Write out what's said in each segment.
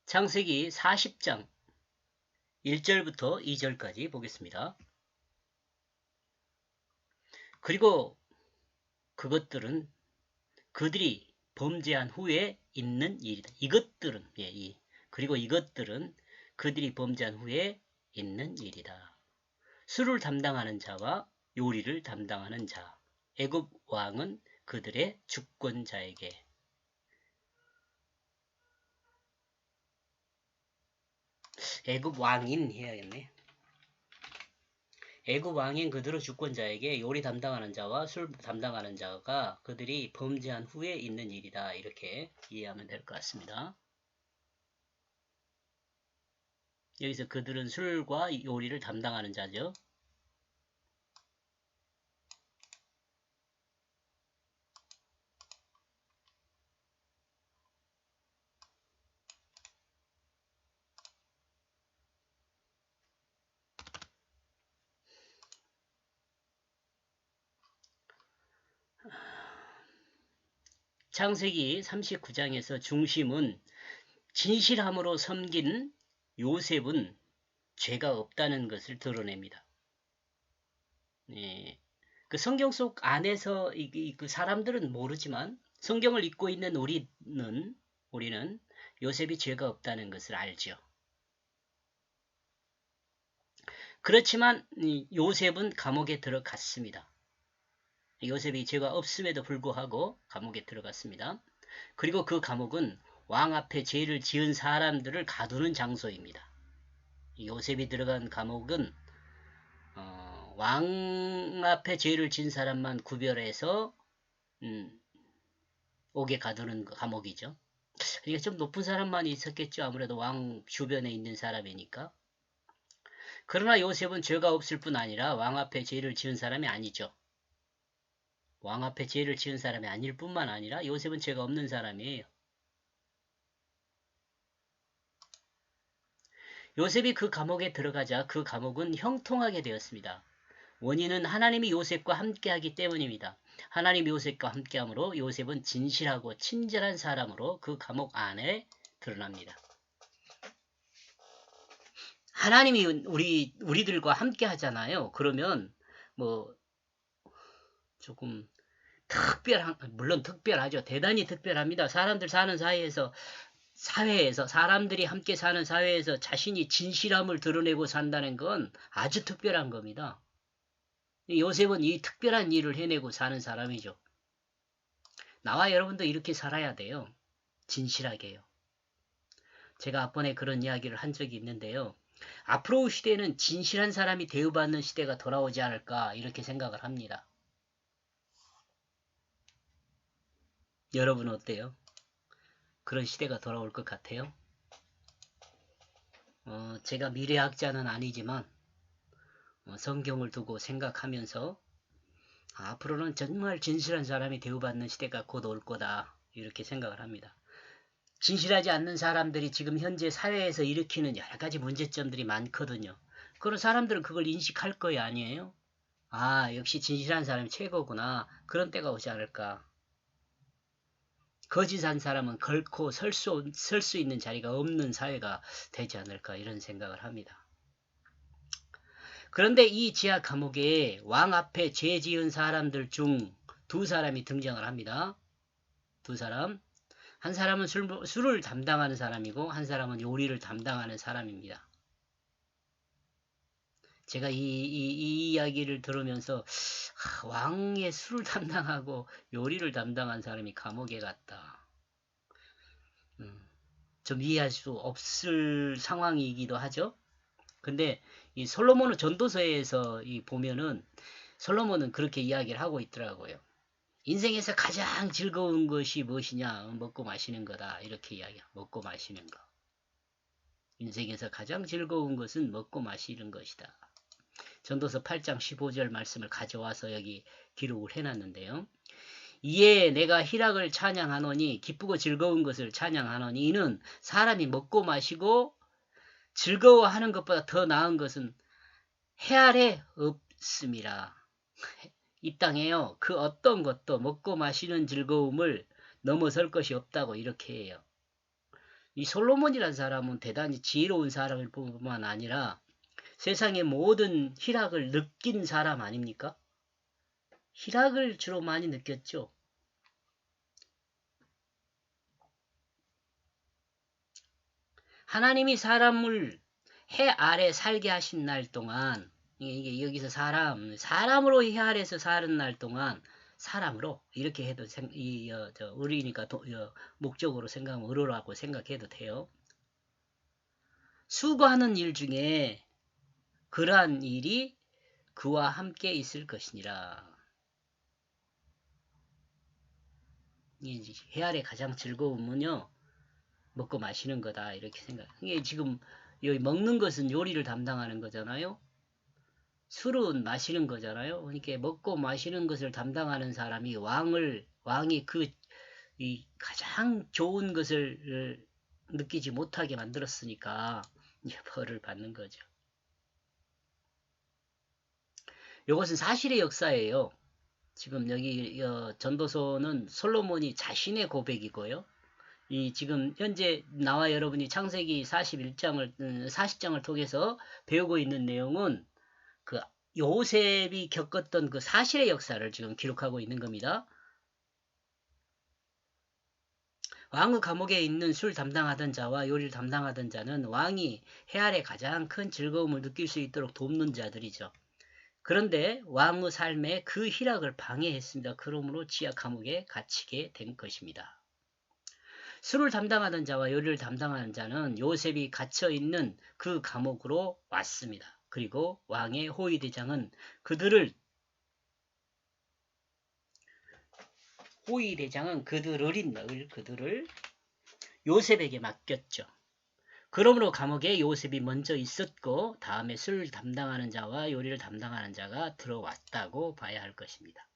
창세기 40장 1절부터 2절까지 보겠습니다. 그리고 그것들은 그들이 범죄한 후에 있는 일이다. 이것들은 그리고 이것들은 그들이 범죄한 후에 있는 일이다. 술을 담당하는 자와 요리를 담당하는 자, 애굽 왕은 그들의 주권자에게 애굽 왕인 해야겠네. 애굽 왕인 그들의 주권자에게 요리 담당하는 자와 술 담당하는 자가 그들이 범죄한 후에 있는 일이다. 이렇게 이해하면 될 것 같습니다. 여기서 그들은 술과 요리를 담당하는 자죠. 창세기 39장에서 중심은 진실함으로 섬긴 요셉은 죄가 없다는 것을 드러냅니다. 그 성경 속 안에서 그 사람들은 모르지만 성경을 읽고 있는 우리는 요셉이 죄가 없다는 것을 알죠. 그렇지만 요셉은 감옥에 들어갔습니다. 요셉이 죄가 없음에도 불구하고 감옥에 들어갔습니다. 그리고 그 감옥은 왕 앞에 죄를 지은 사람들을 가두는 장소입니다. 요셉이 들어간 감옥은 왕 앞에 죄를 지은 사람만 구별해서 옥에 가두는 감옥이죠. 그러니까 좀 높은 사람만 있었겠죠. 아무래도 왕 주변에 있는 사람이니까. 그러나 요셉은 죄가 없을 뿐 아니라 왕 앞에 죄를 지은 사람이 아니죠. 왕 앞에 죄를 지은 사람이 아닐 뿐만 아니라 요셉은 죄가 없는 사람이에요. 요셉이 그 감옥에 들어가자 그 감옥은 형통하게 되었습니다. 원인은 하나님이 요셉과 함께하기 때문입니다. 하나님이 요셉과 함께함으로 요셉은 진실하고 친절한 사람으로 그 감옥 안에 드러납니다. 하나님이 우리들과 함께 하잖아요. 그러면 뭐 조금 물론 특별하죠. 대단히 특별합니다. 사람들 사는 사회에서 사람들이 함께 사는 사회에서 자신이 진실함을 드러내고 산다는 건 아주 특별한 겁니다. 요셉은 이 특별한 일을 해내고 사는 사람이죠. 나와 여러분도 이렇게 살아야 돼요. 진실하게요. 제가 앞번에 그런 이야기를 한 적이 있는데요. 앞으로 시대는 진실한 사람이 대우받는 시대가 돌아오지 않을까 이렇게 생각을 합니다. 여러분은 어때요? 그런 시대가 돌아올 것 같아요? 제가 미래학자는 아니지만 성경을 두고 생각하면서 앞으로는 정말 진실한 사람이 대우받는 시대가 곧 올 거다 이렇게 생각을 합니다. 진실하지 않는 사람들이 지금 현재 사회에서 일으키는 여러 가지 문제점들이 많거든요. 그런 사람들은 그걸 인식할 거예요, 아니에요? 아, 역시 진실한 사람이 최고구나. 그런 때가 오지 않을까. 거짓한 사람은 결코 설 수 있는 자리가 없는 사회가 되지 않을까 이런 생각을 합니다. 그런데 이 지하 감옥에 왕 앞에 죄 지은 사람들 중 두 사람이 등장을 합니다. 두 사람. 한 사람은 술을 담당하는 사람이고 한 사람은 요리를 담당하는 사람입니다. 제가 이 이야기를 들으면서 왕의 술을 담당하고 요리를 담당한 사람이 감옥에 갔다. 좀 이해할 수 없을 상황이기도 하죠. 근데 이 솔로몬의 전도서에서 보면은 솔로몬은 그렇게 이야기를 하고 있더라고요. 인생에서 가장 즐거운 것이 무엇이냐? 먹고 마시는 거다. 이렇게 이야기해요. 먹고 마시는 거. 인생에서 가장 즐거운 것은 먹고 마시는 것이다. 전도서 8장 15절 말씀을 가져와서 여기 기록을 해놨는데요. 이에 내가 희락을 찬양하노니 기쁘고 즐거운 것을 찬양하노니 이는 사람이 먹고 마시고 즐거워하는 것보다 더 나은 것은 해 아래 없음이라. 이 땅에요. 그 어떤 것도 먹고 마시는 즐거움을 넘어설 것이 없다고 이렇게 해요. 이 솔로몬이라는 사람은 대단히 지혜로운 사람일 뿐만 아니라 세상의 모든 희락을 느낀 사람 아닙니까? 희락을 주로 많이 느꼈죠. 하나님이 사람을 해 아래 살게 하신 날 동안, 이게 여기서 사람으로 해 아래에서 사는 날 동안 사람으로 이렇게 해도 의리니까 목적으로 생각하면 의로라고 생각해도 돼요. 수고하는 일 중에 그러한 일이 그와 함께 있을 것이니라. 해 아래 가장 즐거움은요, 먹고 마시는 거다 이렇게 생각. 이게 지금 여기 먹는 것은 요리를 담당하는 거잖아요. 술은 마시는 거잖아요. 그러니까 먹고 마시는 것을 담당하는 사람이 왕이 이 가장 좋은 것을 느끼지 못하게 만들었으니까 벌을 받는 거죠. 이것은 사실의 역사예요. 지금 여기 전도서는 솔로몬이 자신의 고백이고요. 이 지금 현재 나와 여러분이 창세기 40장을 통해서 배우고 있는 내용은 그 요셉이 겪었던 그 사실의 역사를 지금 기록하고 있는 겁니다. 왕의 감옥에 있는 술 담당하던 자와 요리를 담당하던 자는 왕이 해 아래 가장 큰 즐거움을 느낄 수 있도록 돕는 자들이죠. 그런데 왕의 삶에 그 희락을 방해했습니다. 그러므로 지하 감옥에 갇히게 된 것입니다. 술을 담당하던 자와 요리를 담당하는 자는 요셉이 갇혀있는 그 감옥으로 왔습니다. 그리고 왕의 호위대장은 그들을 요셉에게 맡겼죠. 그러므로 감옥에 요셉이 먼저 있었고 다음에 술 담당하는 자와 요리를 담당하는 자가 들어왔다고 봐야 할 것입니다.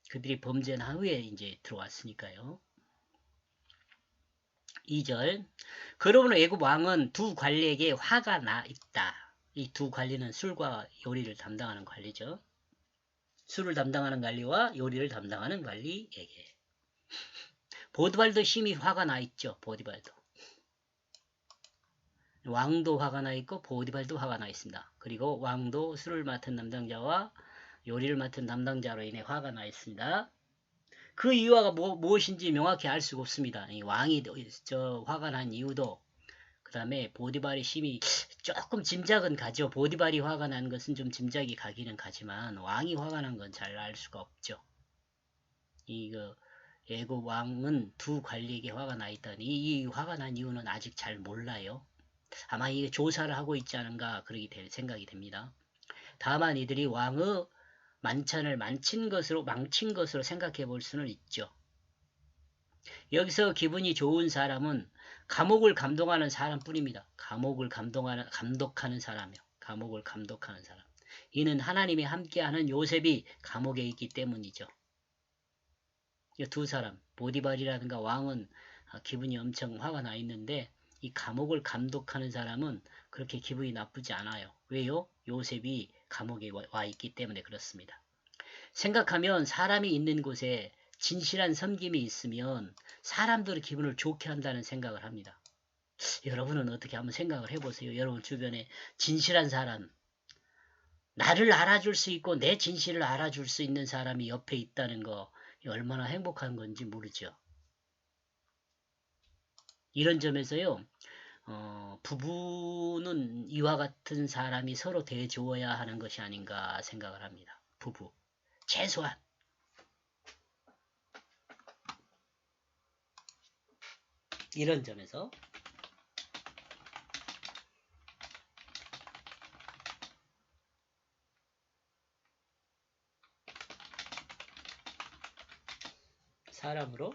그들이 범죄한 후에 이제 들어왔으니까요. 2절 그러므로 애굽 왕은 두 관리에게 화가 나 있다. 이 두 관리는 술과 요리를 담당하는 관리죠. 술을 담당하는 관리와 요리를 담당하는 관리에게. 보디발도 심히 화가 나 있죠. 보디발도. 왕도 화가 나 있고 보디발도 화가 나 있습니다. 그리고 왕도 술을 맡은 담당자와 요리를 맡은 담당자로 인해 화가 나 있습니다. 그 이유가 무엇인지 명확히 알 수가 없습니다. 이 왕이 화가 난 이유도 그 다음에 보디발이 심히 조금 짐작은 가죠. 보디발이 화가 난 것은 좀 짐작이 가기는 가지만 왕이 화가 난 건 잘 알 수가 없죠. 애굽 왕은 두 관리에게 화가 나 있다니 이 화가 난 이유는 아직 잘 몰라요. 아마 이게 조사를 하고 있지 않은가 그렇게 생각이 됩니다. 다만 이들이 왕의 만찬을 망친 것으로 생각해 볼 수는 있죠. 여기서 기분이 좋은 사람은 감옥을 감독하는 사람뿐입니다. 감독하는 사람이요. 감옥을 감독하는 사람. 이는 하나님이 함께하는 요셉이 감옥에 있기 때문이죠. 이 두 사람, 보디발이라든가 왕은 기분이 엄청 화가 나 있는데 이 감옥을 감독하는 사람은 그렇게 기분이 나쁘지 않아요. 왜요? 요셉이 감옥에 와 있기 때문에 그렇습니다. 생각하면 사람이 있는 곳에 진실한 섬김이 있으면 사람들의 기분을 좋게 한다는 생각을 합니다. 여러분은 어떻게 한번 생각을 해보세요. 여러분 주변에 진실한 사람, 나를 알아줄 수 있고 내 진실을 알아줄 수 있는 사람이 옆에 있다는 거 얼마나 행복한 건지 모르죠. 이런 점에서요. 부부는 이와 같은 사람이 서로 대주어야 하는 것이 아닌가 생각을 합니다. 부부. 최소한. 이런 점에서 사람으로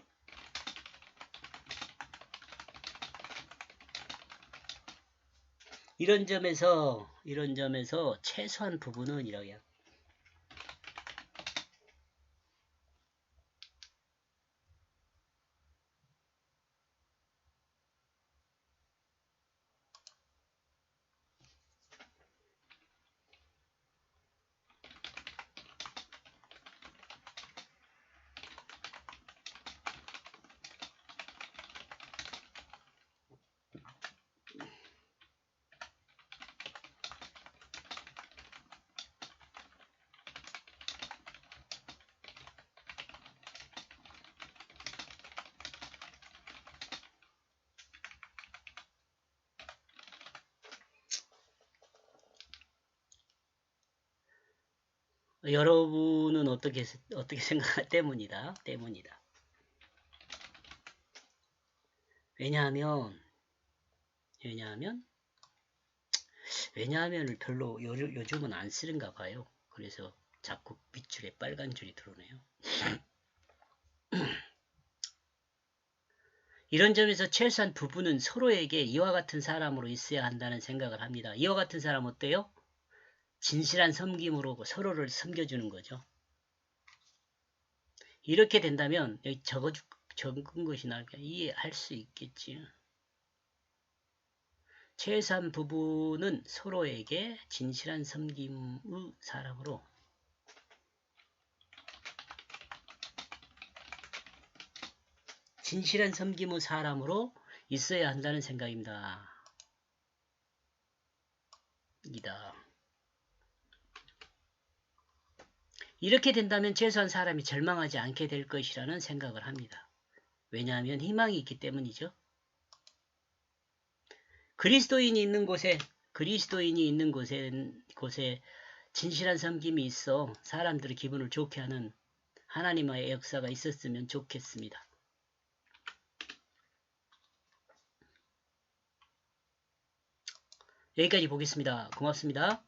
이런 점에서 최소한 부부는 이러야 여러분은 어떻게 생각할 때문이다. 때문이다. 왜냐하면 왜냐하면을 별로 요즘은 안 쓰는가 봐요. 그래서 자꾸 밑줄에 빨간 줄이 들어오네요. 이런 점에서 최소한 부부는 서로에게 이와 같은 사람으로 있어야 한다는 생각을 합니다. 이와 같은 사람 어때요? 진실한 섬김으로 서로를 섬겨주는 거죠. 이렇게 된다면 여기 적은 것이 나니까 이해할 수 있겠지. 최소한 부부는 서로에게 진실한 섬김의 사람으로 있어야 한다는 생각입니다. 이렇게 된다면 최소한 사람이 절망하지 않게 될 것이라는 생각을 합니다. 왜냐하면 희망이 있기 때문이죠. 그리스도인이 있는 곳에 진실한 섬김이 있어 사람들의 기분을 좋게 하는 하나님의 역사가 있었으면 좋겠습니다. 여기까지 보겠습니다. 고맙습니다.